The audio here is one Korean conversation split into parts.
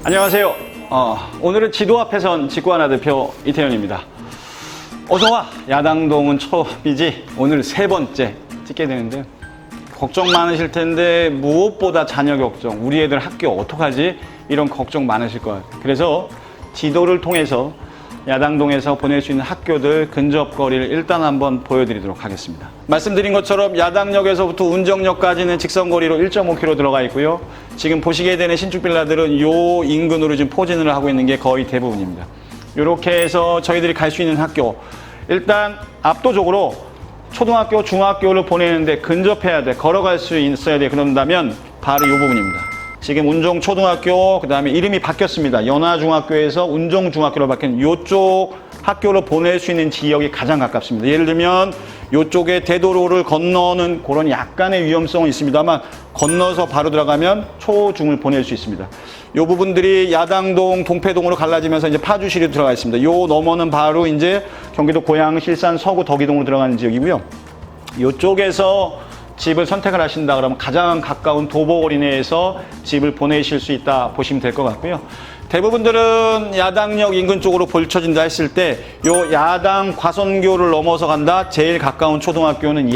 안녕하세요. 오늘은 지도 앞에선 직구하나 대표 이태현입니다. 어서와. 야당동은 처음이지 오늘 세 번째 찍게 되는데 걱정 많으실 텐데 무엇보다 자녀 걱정, 우리 애들 학교 어떡하지? 이런 걱정 많으실 거예요. 그래서 지도를 통해서 야당동에서 보낼 수 있는 학교들 근접거리를 일단 한번 보여드리도록 하겠습니다. 말씀드린 것처럼 야당역에서부터 운정역까지는 직선거리로 1.5km 들어가 있고요. 지금 보시게 되는 신축 빌라들은 요 인근으로 지금 포진을 하고 있는 게 거의 대부분입니다. 이렇게 해서 저희들이 갈 수 있는 학교, 일단 압도적으로 초등학교, 중학교를 보내는데 근접해야 돼, 걸어갈 수 있어야 돼. 그런다면 바로 이 부분입니다. 지금 운정초등학교, 그 다음에 이름이 바뀌었습니다. 연화중학교에서 운정중학교로 바뀐 이쪽 학교로 보낼 수 있는 지역이 가장 가깝습니다. 예를 들면 이쪽에 대도로를 건너는 그런 약간의 위험성은 있습니다만 건너서 바로 들어가면 초, 중을 보낼 수 있습니다. 이 부분들이 야당동, 동패동으로 갈라지면서 이제 파주시로 들어가 있습니다. 요 넘어는 바로 이제 경기도 고양, 실산, 서구, 덕이동으로 들어가는 지역이고요. 이쪽에서 집을 선택을 하신다 그러면 가장 가까운 도보거리 내에서 집을 보내실 수 있다 보시면 될 것 같고요. 대부분들은 야당역 인근 쪽으로 볼쳐진다 했을 때 요 야당 과선교를 넘어서 간다 제일 가까운 초등학교는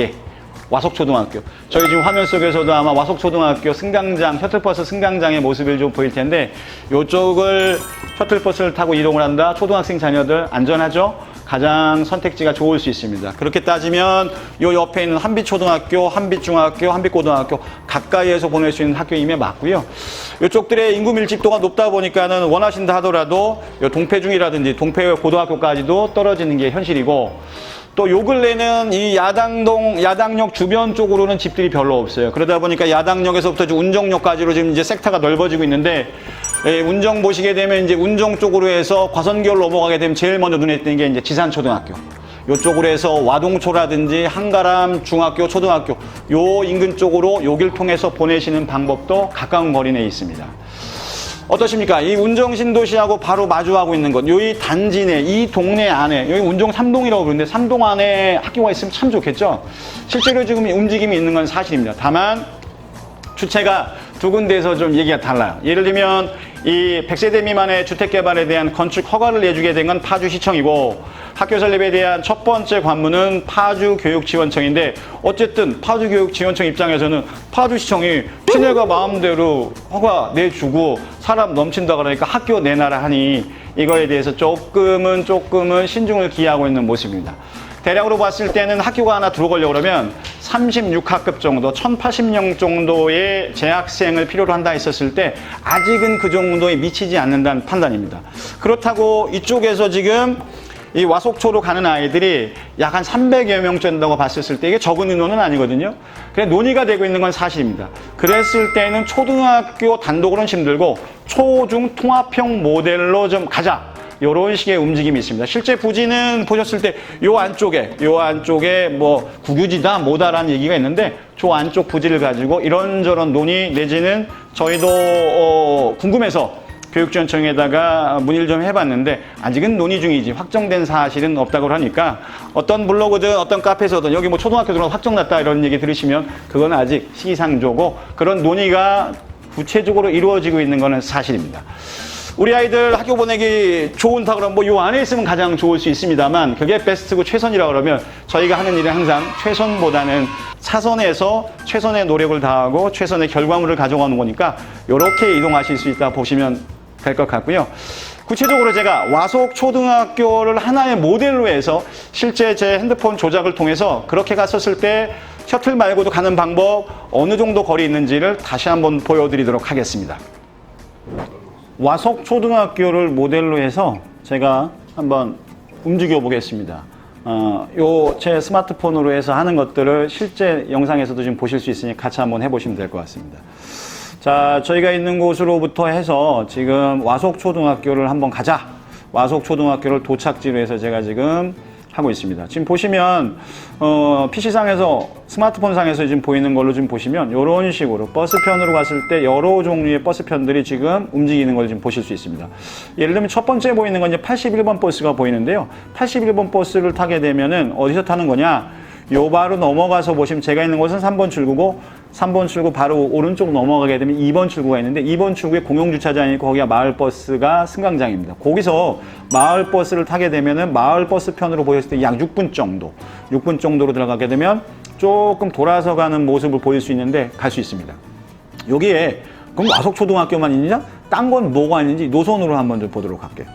와석초등학교. 저희 지금 화면 속에서도 아마 와석초등학교 승강장, 셔틀버스 승강장의 모습을 좀 보일 텐데 이쪽을 셔틀버스를 타고 이동을 한다. 초등학생 자녀들 안전하죠? 가장 선택지가 좋을 수 있습니다. 그렇게 따지면 요 옆에 있는 한빛초등학교, 한빛중학교, 한빛고등학교 가까이에서 보낼 수 있는 학교임에 맞고요. 이쪽들의 인구 밀집도가 높다 보니까는 원하신다 하더라도 요 동패중이라든지 동패고등학교까지도 떨어지는 게 현실이고, 또 요 근래는 이 야당역 주변 쪽으로는 집들이 별로 없어요. 그러다 보니까 야당역에서부터 운정역까지로 지금 이제 섹터가 넓어지고 있는데, 운정 보시게 되면 이제 운정 쪽으로 해서 과선교를 넘어가게 되면 제일 먼저 눈에 띄는 게 이제 지산초등학교. 요쪽으로 해서 와동초라든지 한가람 중학교, 초등학교 요 인근 쪽으로 요길 통해서 보내시는 방법도 가까운 거리 내에 있습니다. 어떠십니까? 이 운정 신도시하고 바로 마주하고 있는 것, 이 단지 내, 이 동네 안에, 여기 운정 3동이라고 그러는데 3동 안에 학교가 있으면 참 좋겠죠? 실제로 지금 움직임이 있는 건 사실입니다. 다만 주체가 두 군데에서 좀 얘기가 달라요. 예를 들면 이 100세대 미만의 주택 개발에 대한 건축 허가를 내주게 된 건 파주시청이고, 학교 설립에 대한 첫 번째 관문은 파주교육지원청인데, 어쨌든 파주교육지원청 입장에서는 파주시청이 시내가 마음대로 허가 내주고 사람 넘친다 그러니까 학교 내놔라 하니 이거에 대해서 조금은 신중을 기하고 있는 모습입니다. 대략으로 봤을 때는 학교가 하나 들어가려고 그러면 36학급 정도, 1080명 정도의 재학생을 필요로 한다 했었을 때 아직은 그 정도에 미치지 않는다는 판단입니다. 그렇다고 이쪽에서 지금 이 와속초로 가는 아이들이 약 한 300여 명 된다고 봤을 때 이게 적은 인원은 아니거든요. 그래 논의가 되고 있는 건 사실입니다. 그랬을 때는 초등학교 단독으로는 힘들고 초중 통합형 모델로 좀 가자. 이런 식의 움직임이 있습니다. 실제 부지는 보셨을 때 요 안쪽에 뭐 국유지다 뭐다라는 얘기가 있는데, 저 안쪽 부지를 가지고 이런저런 논의 내지는 저희도 궁금해서 교육지원청에다가 문의를 좀 해봤는데 아직은 논의 중이지 확정된 사실은 없다고 하니까, 어떤 블로그든 어떤 카페에서든 여기 뭐 초등학교 들어가서 확정났다 이런 얘기 들으시면 그건 아직 시기상조고, 그런 논의가 구체적으로 이루어지고 있는 것은 사실입니다. 우리 아이들 학교 보내기 좋다 그러면 뭐 요 안에 있으면 가장 좋을 수 있습니다만, 그게 베스트고 최선이라고 그러면 저희가 하는 일은 항상 최선보다는 차선에서 최선의 노력을 다하고 최선의 결과물을 가져가는 거니까 이렇게 이동하실 수 있다 보시면 될 것 같고요. 구체적으로 제가 와속 초등학교를 하나의 모델로 해서 실제 제 핸드폰 조작을 통해서 그렇게 갔었을 때 셔틀 말고도 가는 방법, 어느 정도 거리 있는지를 다시 한번 보여드리도록 하겠습니다. 와속 초등학교를 모델로 해서 제가 한번 움직여 보겠습니다. 요 제 스마트폰으로 해서 하는 것들을 실제 영상에서도 지금 보실 수 있으니 같이 한번 해보시면 될 것 같습니다. 자, 저희가 있는 곳으로부터 해서 지금 와속 초등학교를 한번 가자. 와속 초등학교를 도착지로 해서 제가 지금 하고 있습니다. 지금 보시면 PC상에서 스마트폰상에서 지금 보이는 걸로 지금 보시면 이런 식으로 버스편으로 갔을 때 여러 종류의 버스편들이 지금 움직이는 걸 지금 보실 수 있습니다. 예를 들면 첫 번째 보이는 건 이제 81번 버스가 보이는데요. 81번 버스를 타게 되면은 어디서 타는 거냐? 요 바로 넘어가서 보시면 제가 있는 곳은 3번 출구고 3번 출구 바로 오른쪽 넘어가게 되면 2번 출구가 있는데 2번 출구에 공용주차장이 있고 거기가 마을버스가 승강장입니다. 거기서 마을버스를 타게 되면은 마을버스 편으로 보였을 때 약 6분 정도로 들어가게 되면 조금 돌아서 가는 모습을 보일 수 있는데 갈 수 있습니다. 여기에 그럼 와석초등학교만 있느냐? 딴 건 뭐가 있는지 노선으로 한번 좀 보도록 할게요.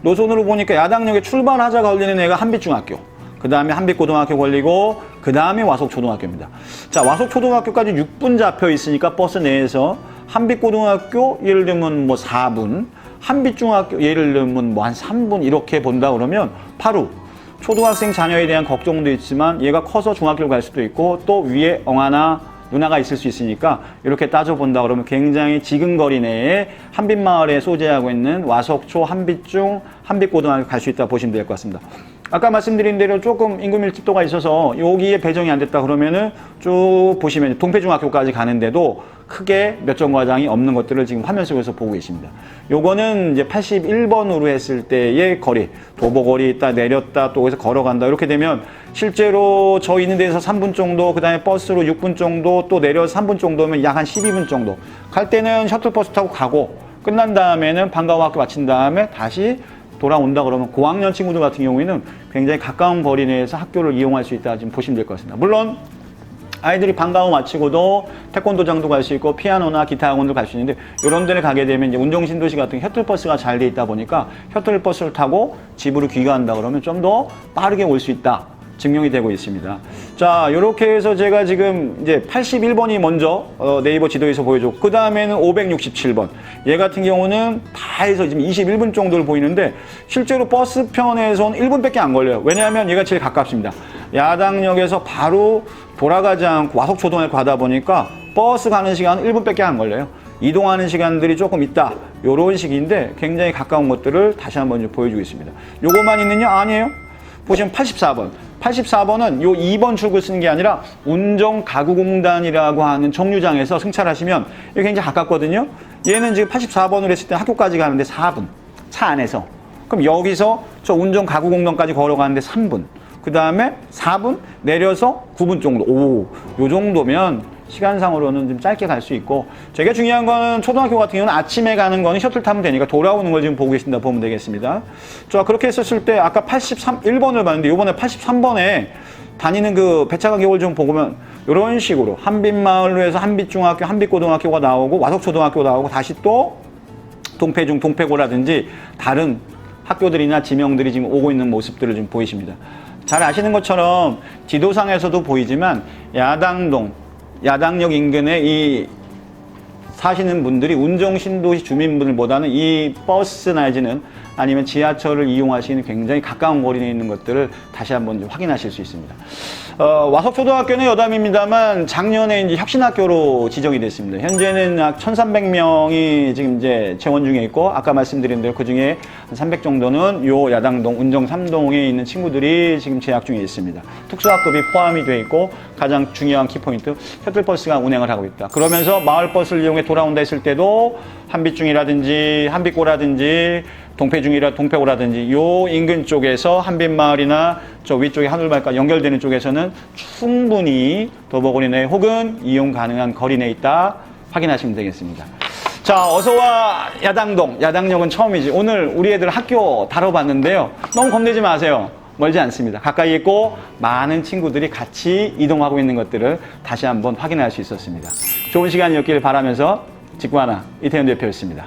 노선으로 보니까 야당역에 출발하자 걸리는 애가 한빛중학교, 그 다음에 한빛고등학교 걸리고 그 다음에 와석초등학교입니다. 자, 와석초등학교까지 6분 잡혀 있으니까 버스 내에서 한빛고등학교 예를 들면 뭐 4분, 한빛중학교 예를 들면 뭐 한 3분 이렇게 본다 그러면 바로 초등학생 자녀에 대한 걱정도 있지만 얘가 커서 중학교를 갈 수도 있고 또 위에 엉아나 누나가 있을 수 있으니까 이렇게 따져본다 그러면 굉장히 지근거리 내에 한빛마을에 소재하고 있는 와석초, 한빛중, 한빛고등학교 갈 수 있다 보시면 될 것 같습니다. 아까 말씀드린 대로 조금 인구 밀집도가 있어서 여기에 배정이 안 됐다 그러면은 쭉 보시면 동패중학교까지 가는데도 크게 몇 정거장이 없는 것들을 지금 화면 속에서 보고 계십니다. 요거는 이제 81번으로 했을 때의 거리, 도보거리 있다 내렸다 또 거기서 걸어간다 이렇게 되면 실제로 저 있는 데에서 3분 정도, 그 다음에 버스로 6분 정도, 또 내려서 3분 정도면 약 한 12분 정도. 갈 때는 셔틀버스 타고 가고 끝난 다음에는 방과후 학교 마친 다음에 다시 돌아온다 그러면 고학년 친구들 같은 경우에는 굉장히 가까운 거리 내에서 학교를 이용할 수 있다 지금 보시면 될 것 같습니다. 물론 아이들이 방과후 마치고도 태권도장도 갈 수 있고 피아노나 기타 학원도 갈 수 있는데 이런 데를 가게 되면 이제 운정신도시 같은 셔틀버스가 잘 돼 있다 보니까 셔틀버스를 타고 집으로 귀가한다 그러면 좀 더 빠르게 올 수 있다. 증명이 되고 있습니다. 자, 이렇게 해서 제가 지금 이제 81번이 먼저 네이버 지도에서 보여줬고 그 다음에는 567번. 얘 같은 경우는 다 해서 지금 21분 정도를 보이는데 실제로 버스편에서는 1분밖에 안 걸려요. 왜냐하면 얘가 제일 가깝습니다. 야당역에서 바로 돌아가지 않고 와석초등학교 가다 보니까 버스 가는 시간은 1분밖에 안 걸려요. 이동하는 시간들이 조금 있다. 요런 식인데 굉장히 가까운 것들을 다시 한번 좀 보여주겠습니다. 요것만 있느냐? 아니에요. 보시면 84번. 84번은 요 2번 출구 쓰는 게 아니라 운정가구공단이라고 하는 정류장에서 승차하시면 이게 굉장히 가깝거든요. 얘는 지금 84번을 했을 때 학교까지 가는데 4분. 차 안에서. 그럼 여기서 저 운정가구공단까지 걸어가는데 3분. 그 다음에 4분 내려서 9분 정도. 오, 요 정도면 시간상으로는 좀 짧게 갈 수 있고 되게 중요한 거는 초등학교 같은 경우는 아침에 가는 거는 셔틀 타면 되니까 돌아오는 걸 지금 보고 계신다 보면 되겠습니다. 자, 그렇게 했었을 때 아까 1번을 봤는데 요번에 83번에 다니는 그 배차 가격을 좀 보면 이런 식으로 한빛마을로 해서 한빛중학교, 한빛고등학교가 나오고 와석초등학교가 나오고 다시 또 동패중, 동패고라든지 다른 학교들이나 지명들이 지금 오고 있는 모습들을 좀 보이십니다. 잘 아시는 것처럼 지도상에서도 보이지만 야당역 인근에 이 사시는 분들이 운정신도시 주민분들보다는 이 버스 내지는 아니면 지하철을 이용하시는 굉장히 가까운 거리에 있는 것들을 다시 한번 좀 확인하실 수 있습니다. 와석초등학교는 여담입니다만 작년에 이제 혁신학교로 지정이 됐습니다. 현재는 약 1,300명이 지금 이제 재원 중에 있고 아까 말씀드린 대로 그 중에 한 300 정도는 요 야당동 운정 3동에 있는 친구들이 지금 재학 중에 있습니다. 특수학급이 포함이 되어 있고 가장 중요한 키포인트 셔틀버스가 운행을 하고 있다. 그러면서 마을버스를 이용해 돌아온다 했을 때도 한빛중이라든지 한빛고라든지 동패고라든지 요 인근 쪽에서 한빛마을이나 저 위쪽에 하늘마을과 연결되는 쪽에서는 충분히 도보거리 내 혹은 이용 가능한 거리 내에 있다 확인하시면 되겠습니다. 자, 어서와 야당동. 야당역은 처음이지. 오늘 우리 애들 학교 다뤄봤는데요. 너무 겁내지 마세요. 멀지 않습니다. 가까이 있고 많은 친구들이 같이 이동하고 있는 것들을 다시 한번 확인할 수 있었습니다. 좋은 시간이었기를 바라면서 직구하나 이태현 대표였습니다.